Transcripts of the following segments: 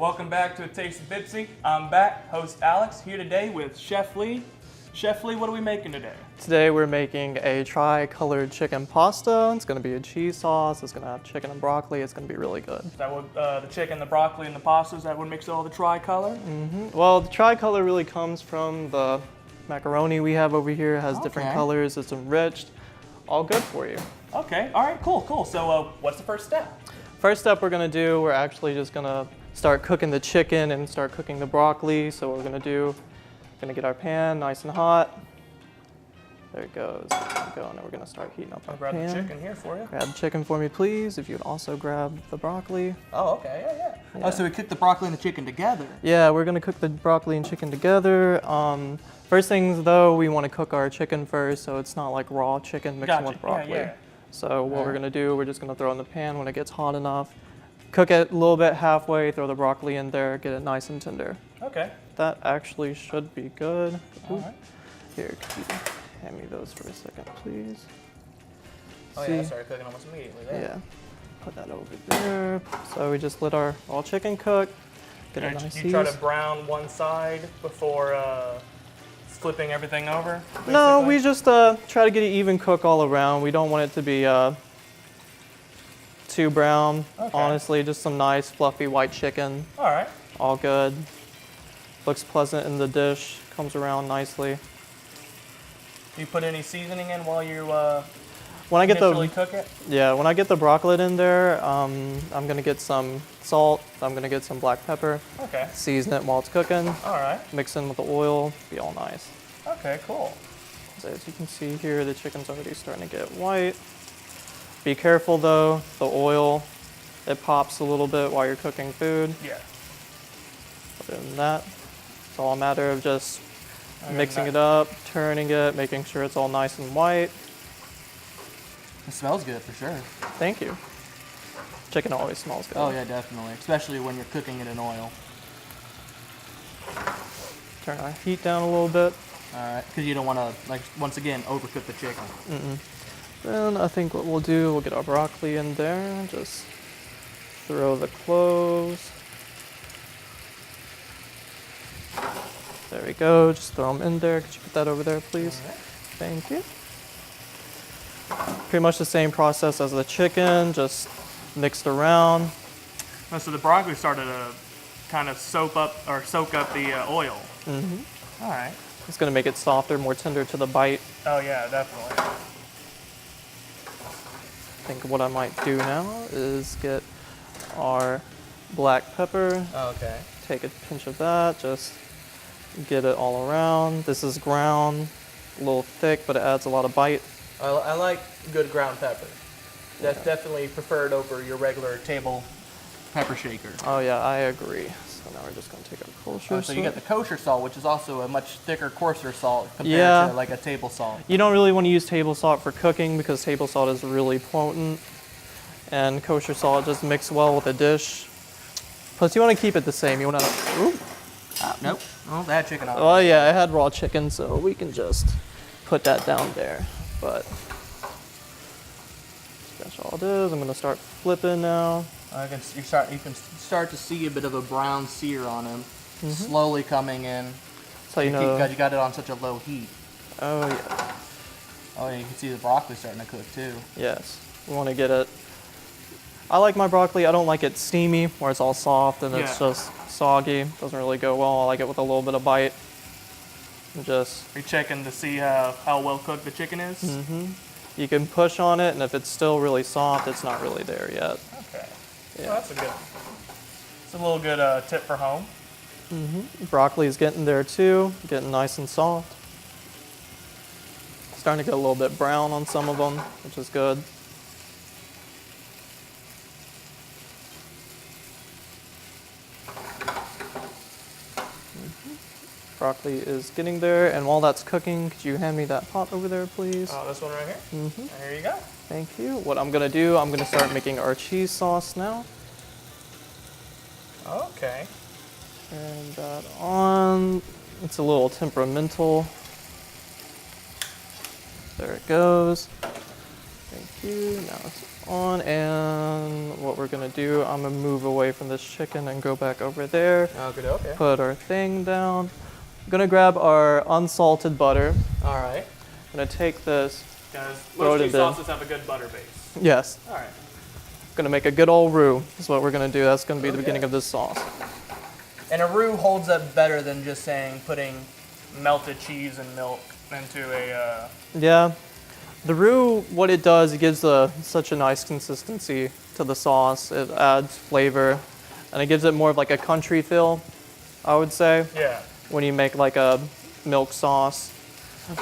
Welcome back to A Taste of BPCC. I'm back, host Alex, here today with Chef Lee. Chef Lee, what are we making today? Today we're making a tri-colored chicken pasta. It's going to be a cheese sauce. It's going to have chicken and broccoli. It's going to be really good. Is that what the chicken, the broccoli, and the pasta, is that what makes all the tricolor? Well, the tri-color really comes from the macaroni we have over here. It has different colors. It's enriched. All good for you. Okay, all right, cool. So what's the first step? First step we're going to do, we're actually just going to start cooking the chicken and start cooking the broccoli. So what we're going to do, we're going to get our pan nice and hot. There it goes. There we go. And then we're going to start heating up our pan. I'll grab the chicken here for you. Grab the chicken for me, please. If you'd also grab the broccoli. Oh, okay, yeah. Oh, so we cook the broccoli and the chicken together? Yeah, we're going to cook the broccoli and chicken together. First things though, we want to cook our chicken first, so it's not like raw chicken mixing with broccoli. Yeah. So what we're going to do, we're just going to throw it in the pan when it gets hot enough. Cook it a little bit halfway, throw the broccoli in there, get it nice and tender. Okay. That actually should be good. All right. Here, could you hand me those for a second, please? Oh yeah, I started cooking almost immediately there. Yeah. Put that over there. So we just let our raw chicken cook. Get a nice You try to brown one side before flipping everything over? Basically? No, we just try to get an even cook all around. We don't want it to be too brown. Okay. Honestly, just some nice fluffy white chicken. All right. All good. Looks pleasant in the dish. Comes around nicely. Do you put any seasoning in while you when I get initially cook it? Yeah, when I get the broccoli in there, I'm gonna get some salt. I'm gonna get some black pepper. Okay. Season it while it's cooking. All right. Mix in with the oil. Be all nice. Okay, cool. So as you can see here, the chicken's already starting to get white. Be careful though, the oil, it pops a little bit while you're cooking food. Yeah. Other than that, it's all a matter of just mixing it up, turning it, making sure it's all nice and white. It smells good for sure. Thank you. Chicken always smells good. Oh yeah, definitely. Especially when you're cooking it in oil. Turn our heat down a little bit. All right, because you don't want to, like, once again, overcook the chicken. Then I think what we'll do, we'll get our broccoli in there. Just throw the cloves. There we go. Just throw them in there. Could you put that over there, please? All right. Thank you. Pretty much the same process as the chicken, just mixed around. Oh, so the broccoli started to kind of soak up the oil. All right. It's going to make it softer, more tender to the bite. Oh yeah, definitely. I think what I might do now is get our black pepper. Okay. Take a pinch of that, just get it all around. This is ground, a little thick, but it adds a lot of bite. I like good ground pepper. That's definitely preferred over your regular table pepper shaker. Oh yeah, I agree. So now we're just going to take our kosher salt. So you got the kosher salt, which is also a much thicker, coarser salt compared to like a table salt. You don't really want to use table salt for cooking because table salt is really potent, and kosher salt just mix well with the dish. Plus, you want to keep it the same. You want to. Ooh. Nope. Oh, that chicken on. Oh yeah, I had raw chicken, so we can just put that down there. But that's all it is. I'm gonna start flipping now. You can start to see a bit of a brown sear on him, slowly coming in. So you know, because you got it on such a low heat. Oh yeah. Oh yeah, you can see the broccoli starting to cook too. Yes, we want to get it. I like my broccoli. I don't like it steamy, where it's all soft and it's just soggy. Doesn't really go well. I like it with a little bit of bite. And just. Are you checking to see how well cooked the chicken is? You can push on it, and if it's still really soft, it's not really there yet. Okay. Yeah. Well, that's a little good tip for home. Broccoli is getting there too, getting nice and soft. Starting to get a little bit brown on some of them, which is good. Broccoli is getting there, and while that's cooking, could you hand me that pot over there, please? Oh, this one right here? Here you go. Thank you. What I'm gonna do, I'm gonna start making our cheese sauce now. Okay. Turn that on. It's a little temperamental. There it goes. Thank you. Now it's on, and what we're gonna do, I'm gonna move away from this chicken and go back over there. Okay. Put our thing down. I'm gonna grab our unsalted butter. All right. I'm gonna take this. Guys, Throw most it cheese in. sauces have a good butter base. Yes. All right. Gonna make a good old roux. Is what we're gonna do. That's gonna be the Okay. beginning of this sauce. And a roux holds up better than just saying putting melted cheese and milk into a. Yeah. The roux, what it does, it gives such a nice consistency to the sauce. It adds flavor, and it gives it more of like a country feel, I would say. Yeah. When you make like a milk sauce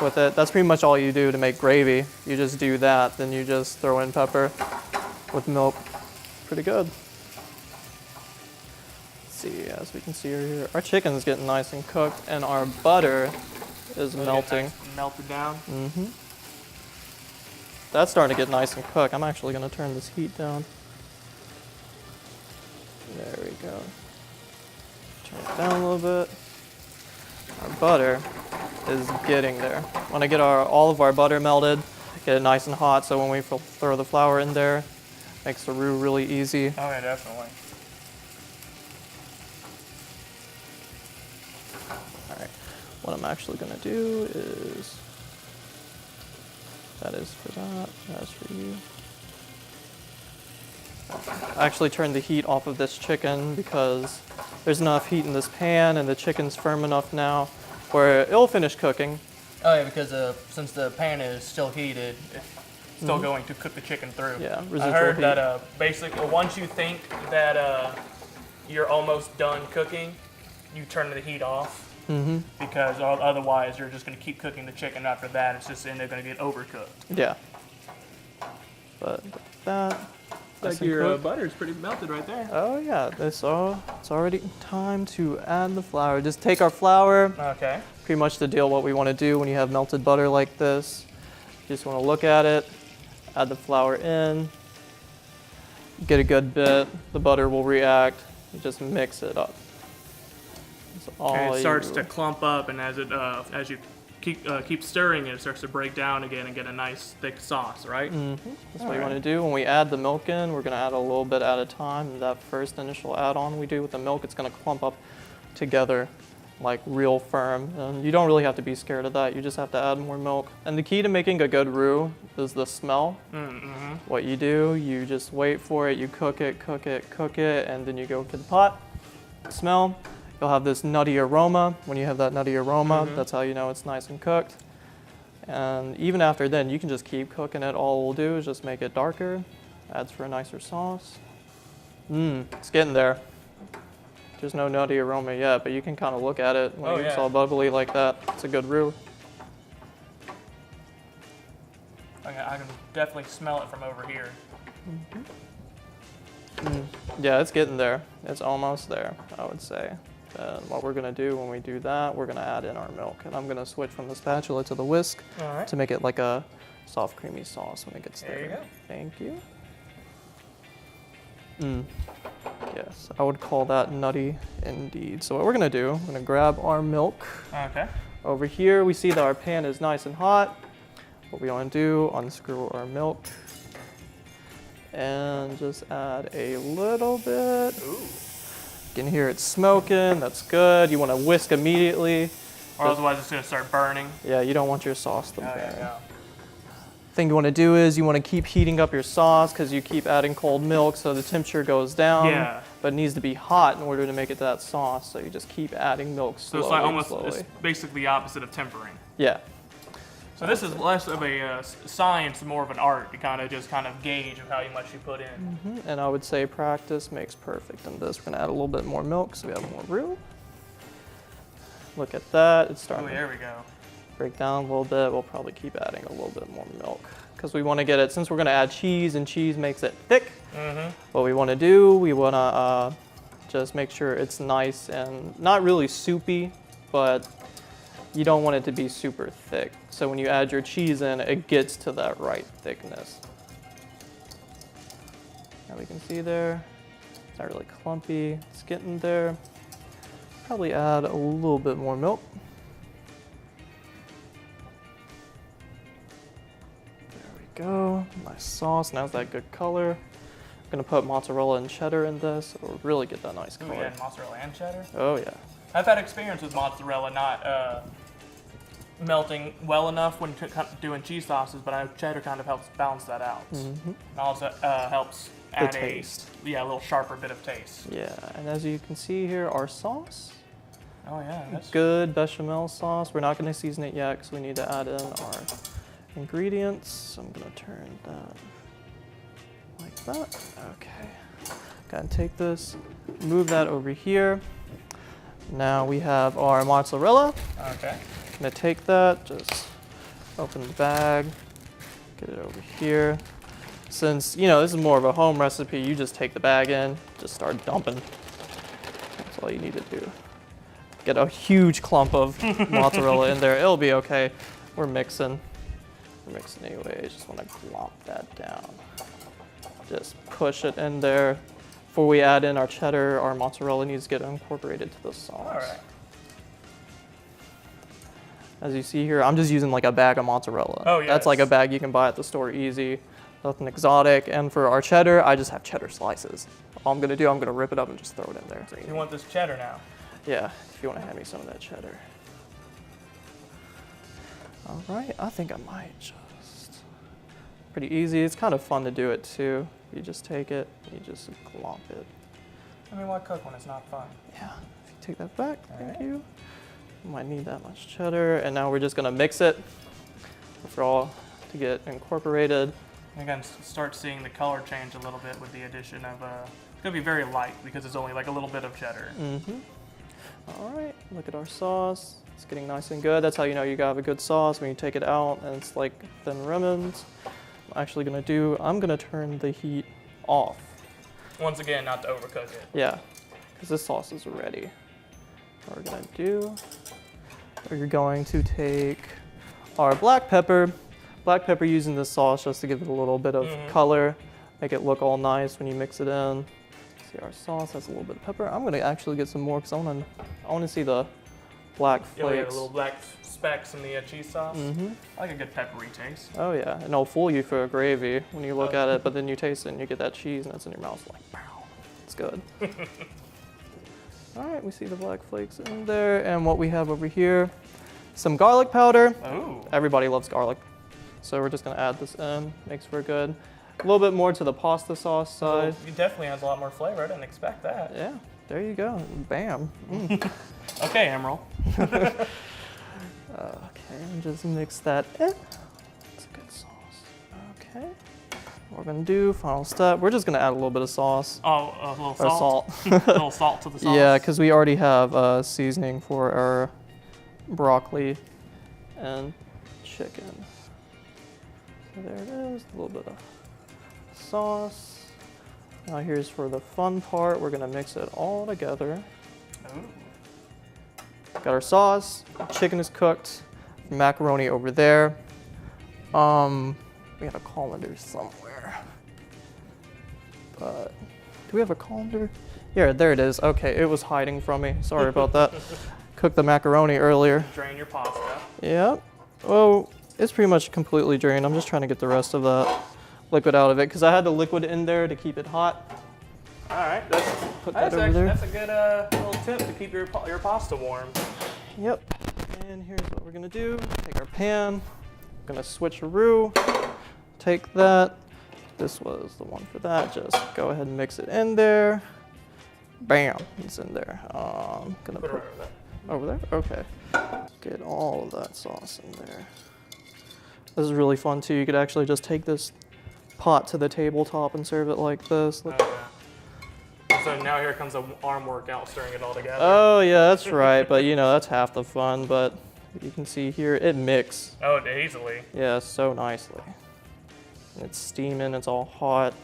with it. That's pretty much all you do to make gravy. You just do that, then you just throw in pepper with milk. Pretty good. Let's see, as we can see here, our chicken's getting nice and cooked, and our butter is melting. Nice melted down. That's starting to get nice and cooked. I'm actually going to turn this heat down. There we go. Turn it down a little bit. Our butter is getting there. Want to get all of our butter melted, get it nice and hot, so when we throw the flour in there, makes the roux really easy. Oh yeah, definitely. All right. What I'm actually going to do is, that is for that, that's for you. I actually turned the heat off of this chicken because there's enough heat in this pan and the chicken's firm enough now where it'll finish cooking. Oh yeah, because since the pan is still heated, it's still going to cook the chicken through. Yeah, I residual heard heat. that basically once you think that you're almost done cooking, you turn the heat off. Because otherwise you're just going to keep cooking the chicken after that. It's just and they're going to get overcooked. Yeah. But that. Like your butter's pretty melted right there. Oh yeah, it's already time to add the flour. Just take our flour. Okay. Pretty much the deal what we want to do when you have melted butter like this. You just want to look at it, add the flour in, get a good bit. The butter will react. You just mix it up. That's all And it starts you to clump up, and as you keep stirring it, it starts to break down again and get a nice thick sauce, right? That's what you want to do. When we add the milk in, we're going to add a little bit at a time. And that first initial add-on we do with the milk, it's going to clump up together like real firm. And you don't really have to be scared of that. You just have to add more milk. And the key to making a good roux is the smell. What you do, you just wait for it, you cook it, and then you go to the pot, smell. You'll have this nutty aroma. When you have that nutty aroma, that's how you know it's nice and cooked. And even after then, you can just keep cooking it. All we'll do is just make it darker, adds for a nicer sauce. It's getting there. There's no nutty aroma yet, but you can kind of look at it when it's all bubbly like that. It's a good roux. Okay, I can definitely smell it from over here. Yeah, it's getting there. It's almost there, I would say. And what we're going to do when we do that, we're going to add in our milk. And I'm going to switch from the spatula to the whisk to make it like a soft, creamy sauce when it gets there. There you go. Thank you. Yes, I would call that nutty indeed. So what we're going to do, we're going to grab our milk. Okay. Over here, we see that our pan is nice and hot. What we want to do, unscrew our milk and just add a little bit. Ooh. You can hear it smoking, that's good. You want to whisk immediately. Or otherwise it's going to start burning. Yeah, you don't want your sauce to burn. Yeah. Thing you want to do is you want to keep heating up your sauce because you keep adding cold milk so the temperature goes down. Yeah. But it needs to be hot in order to make it that sauce. So you just keep adding milk So slowly. it's like almost slowly. it's basically the opposite of tempering. Yeah. So this is less of a science, more of an art to kind of gauge of how much you put in. And I would say practice makes perfect in this. We're gonna add a little bit more milk so we have more roux. Look at that, it's starting Oh, there we go. to break down a little bit. We'll probably keep adding a little bit more milk because we wanna get it, since we're gonna add cheese and cheese makes it thick, what we wanna do, we wanna just make sure it's nice and not really soupy, but you don't want it to be super thick. So when you add your cheese in, it gets to that right thickness. Now we can see there, it's not really clumpy, it's getting there. Probably add a little bit more milk. There we go. Nice sauce. Now's that good color. I'm gonna put mozzarella and cheddar in this. It'll really get that nice Ooh, color. yeah, mozzarella and cheddar. Oh yeah. I've had experience with mozzarella not melting well enough when doing cheese sauces, but I know cheddar kind of helps balance that out. And also helps add taste. a little sharper bit of taste. Yeah, and as you can see here, our sauce. Oh yeah, that's Good bechamel sauce. We're not gonna season it yet because we need to add in our ingredients. So I'm gonna turn that like that. Okay. Gotta take this, move that over here. Now we have our mozzarella. okay. I'm gonna take that, just open the bag, get it over here. Since, you know, this is more of a home recipe, you just take the bag in, just start dumping. That's all you need to do. Get a huge clump of mozzarella in there. It'll be okay. We're mixing. We're mixing anyway. Just want to glop that down. Just push it in there. Before we add in our cheddar, our mozzarella needs to get incorporated to the sauce. All right. As you see here, I'm just using like a bag of mozzarella. Oh, yes. That's like a bag you can buy at the store easy. Nothing exotic. And for our cheddar, I just have cheddar slices. All I'm gonna do, I'm gonna rip it up and just throw it in there. You want this cheddar now? Yeah, if you want to hand me some of that cheddar. All right, I think I might just. Pretty easy. It's kind of fun to do it too. You just take it, you just glop it. I mean, why cook when it's not fun? Yeah, if you take that back, thank right. you. Might need that much cheddar. And now we're just gonna mix it for all to get incorporated. You're gonna start seeing the color change a little bit with the addition of it's gonna be very light because it's only like a little bit of cheddar. All right, look at our sauce. It's getting nice and good. That's how you know you got a good sauce, when you take it out and it's like thin ribbons. I'm gonna turn the heat off. Once again, not to overcook it. Yeah, because this sauce is ready. What we're gonna do, we're going to take our black pepper. Black pepper using this sauce just to give it a little bit of color, make it look all nice when you mix it in. See, our sauce has a little bit of pepper. I'm gonna actually get some more because I wanna see the black Yeah, we got flakes. little black specks in the cheese sauce. I like a good peppery taste. Oh yeah, and it'll fool you for a gravy when you look at it, but then you taste it and you get that cheese and it's in your mouth. It's like, wow, it's good. All right, we see the black flakes in there, and what we have over here, some garlic powder. Ooh. Everybody loves garlic, so we're just gonna add this in. Makes for good. A little bit more to the pasta sauce side. It definitely has a lot more flavor. I didn't expect that. Yeah, there you go. Bam. Okay, Emerald. Okay, and just mix that in. It's a good sauce. Okay. What we're gonna do, final step, we're just gonna add a little bit of sauce. Oh, a little Or salt. salt. A little salt to the sauce. Yeah, because we already have seasoning for our broccoli and chicken. So there it is, a little bit of sauce. Now here's for the fun part. We're gonna mix it all together. Ooh. Got our sauce, chicken is cooked, macaroni over there. We had a colander somewhere. But do we have a colander? Yeah, there it is. Okay, it was hiding from me. Sorry about that. Cooked the macaroni earlier. Drain your pasta. Yep. Oh, it's pretty much completely drained. I'm just trying to get the rest of that liquid out of it because I had the liquid in there to keep it hot. All right, Put that over there. that's a good little tip to keep your pasta warm. Yep. And here's what we're gonna do. Take our pan. Gonna switcheroo. Take that. This was the one for that. Just go ahead and mix it in there. Bam, it's in there. Gonna Put it put right over there. over there. Okay. Get all of that sauce in there. This is really fun too. You could actually just take this pot to the tabletop and serve it like this. Look. Okay. So now here comes an arm workout, stirring it all together. Oh yeah, that's right. But you know, that's half the fun. But you can see here, it mixes. Oh, easily. Yeah, so nicely. It's steaming, it's all hot.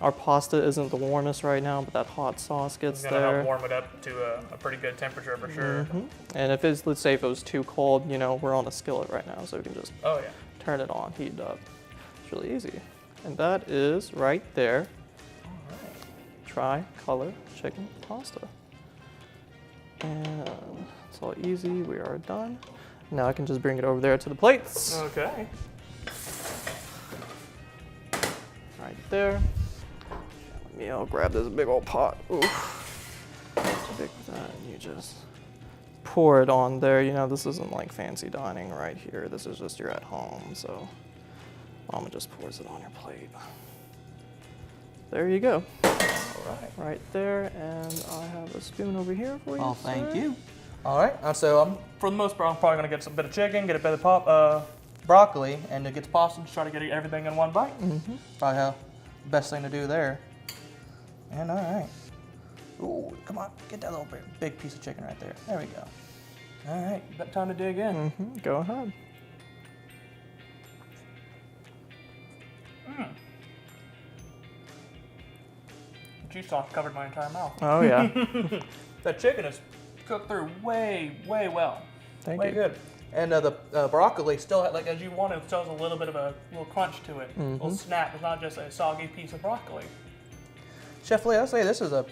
Our pasta isn't the warmest right now, but that hot sauce gets It's gonna there. help warm it up to a pretty good temperature for sure. And if it's, let's say if it was too cold, you know, we're on a skillet right now, so we can just Oh yeah. turn it on, heat it up. It's really easy. And that is right there. All right. Tri-color chicken pasta. And it's all easy, we are done. Now I can just bring it over there to the plates. Okay. right there. Let me grab this big old pot. Ooh. Big with that, and you just pour it on there. You know, this isn't like fancy dining right here. This is just you're at home, so Mama just pours it on your plate. There you go. All right. Right there, and I have a spoon over here for you. Oh, thank sir. you. All right, so For the most part, I'm probably gonna get some bit of chicken, get a bit of broccoli, and to get the pasta, just try to get everything in one bite. probably how the best thing to do there. And all right. Ooh, come on, get that little big piece of chicken right there. There we go. All right, About time to dig in. Go ahead. The cheese sauce covered my entire mouth. Oh yeah. That chicken is cooked through way well. Thank Way you. good. And the broccoli still Still, like as you want it, still has a little bit of a little crunch to it. A little snap. It's not just a soggy piece of broccoli. Chef Lee, I'd say this is a.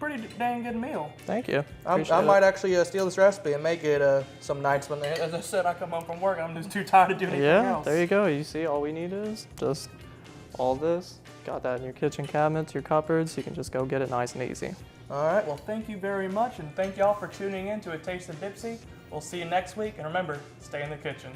Pretty dang good meal. Thank you. I Appreciate might it. actually steal this recipe and make it some nights when As I said, I come home from work, I'm just too tired to do anything Yeah, else. there you go. You see, all we need is just all this. Got that in your kitchen cabinets, your cupboards. You can just go get it nice and easy. All right. Well, thank you very much, and thank y'all for tuning in to A Taste of Dipsy. We'll see you next week, and remember, stay in the kitchen.